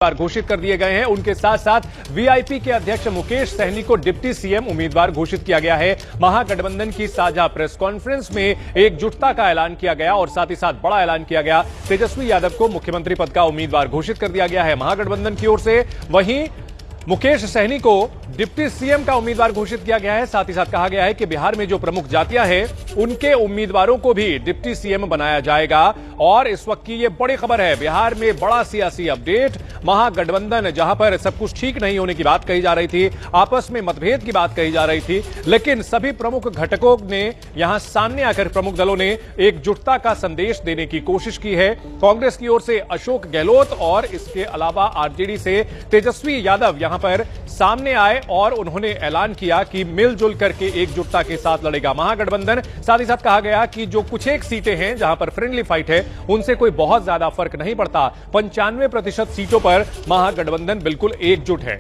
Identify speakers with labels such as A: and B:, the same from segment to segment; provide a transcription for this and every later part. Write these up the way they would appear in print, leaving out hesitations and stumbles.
A: घोषित कर दिए गए हैं। उनके साथ साथ वीआईपी के अध्यक्ष मुकेश सहनी को डिप्टी सीएम उम्मीदवार घोषित किया गया है। महागठबंधन की साझा प्रेस कॉन्फ्रेंस में एकजुटता का ऐलान किया गया और साथ ही साथ बड़ा ऐलान किया गया। तेजस्वी यादव को मुख्यमंत्री पद का उम्मीदवार घोषित कर दिया गया है महागठबंधन की ओर से। वहीं मुकेश सहनी को डिप्टी सीएम का उम्मीदवार घोषित किया गया है। साथ ही साथ कहा गया है कि बिहार में जो प्रमुख जातियां हैं उनके उम्मीदवारों को भी डिप्टी सीएम बनाया जाएगा। और इस वक्त की ये बड़ी खबर है, बिहार में बड़ा सियासी अपडेट। महागठबंधन जहां पर सब कुछ ठीक नहीं होने की बात कही जा रही थी, आपस में मतभेद की बात कही जा रही थी, लेकिन सभी प्रमुख घटकों ने यहां सामने आकर प्रमुख दलों ने एकजुटता का संदेश देने की कोशिश की है। कांग्रेस की ओर से अशोक गहलोत और इसके अलावा आरजेडी से तेजस्वी यादव यहां पर सामने आए और उन्होंने ऐलान किया कि मिलजुल करके एकजुटता के साथ लड़ेगा महागठबंधन। साथ ही साथ कहा गया कि जो कुछ एक सीटें हैं जहां पर फ्रेंडली फाइट है उनसे कोई बहुत ज्यादा फर्क नहीं पड़ता। 95% सीटों पर महागठबंधन बिल्कुल एकजुट है।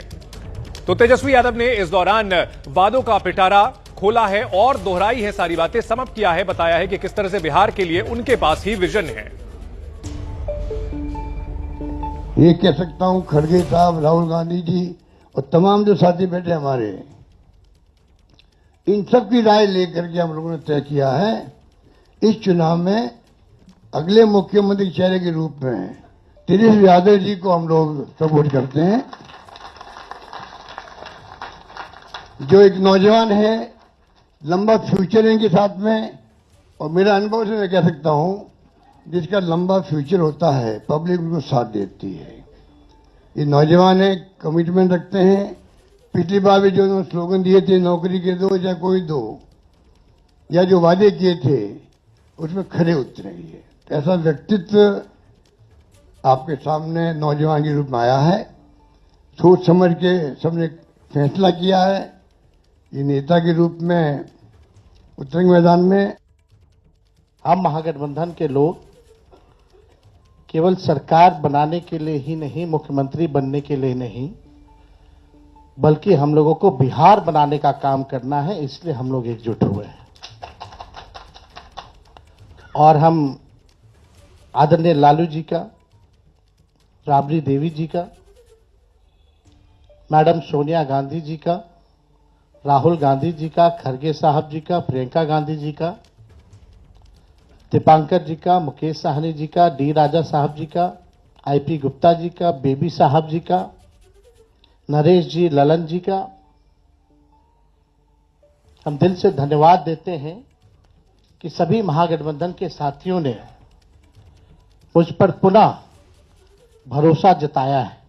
A: तो तेजस्वी यादव ने इस दौरान वादों का पिटारा खोला है और दोहराई है, सारी बातें समाप्त किया है, बताया है कि किस तरह से बिहार के लिए उनके पास ही विजन है।
B: ये कह सकता हूं, खड़गे साहब, राहुल गांधी जी और तमाम जो साथी बैठे हमारे, इन सब की राय लेकर के हम लोगों ने तय किया है इस चुनाव में अगले मुख्यमंत्री चेहरे के रूप में तेजस्वी यादव जी को हम लोग सपोर्ट करते हैं। जो एक नौजवान है, लंबा फ्यूचर है इनके साथ में, और मेरा अनुभव से मैं कह सकता हूं जिसका लंबा फ्यूचर होता है पब्लिक उनको साथ देती है। ये नौजवान है, कमिटमेंट रखते हैं। पिछली बार भी जो उन्होंने स्लोगन दिए थे, नौकरी के दो या कोई दो, या जो वादे किए थे उसमें खरे उतरेंगे। ऐसा व्यक्तित्व आपके सामने नौजवान के रूप में आया है। सोच समझ के सबने फैसला किया है, ये नेता के रूप में उतरेंगे मैदान में।
C: हम महागठबंधन के लोग केवल सरकार बनाने के लिए ही नहीं, मुख्यमंत्री बनने के लिए नहीं, बल्कि हम लोगों को बिहार बनाने का काम करना है, इसलिए हम लोग एकजुट हुए हैं। और हम आदरणीय लालू जी का, राबड़ी देवी जी का, मैडम सोनिया गांधी जी का, राहुल गांधी जी का, खड़गे साहब जी का, प्रियंका गांधी जी का, दीपांकर जी का, मुकेश सहनी जी का, डी राजा साहब जी का, आईपी गुप्ता जी का, बेबी साहब जी का, नरेश जी, ललन जी का हम दिल से धन्यवाद देते हैं कि सभी महागठबंधन के साथियों ने मुझ पर पुनः भरोसा जताया है।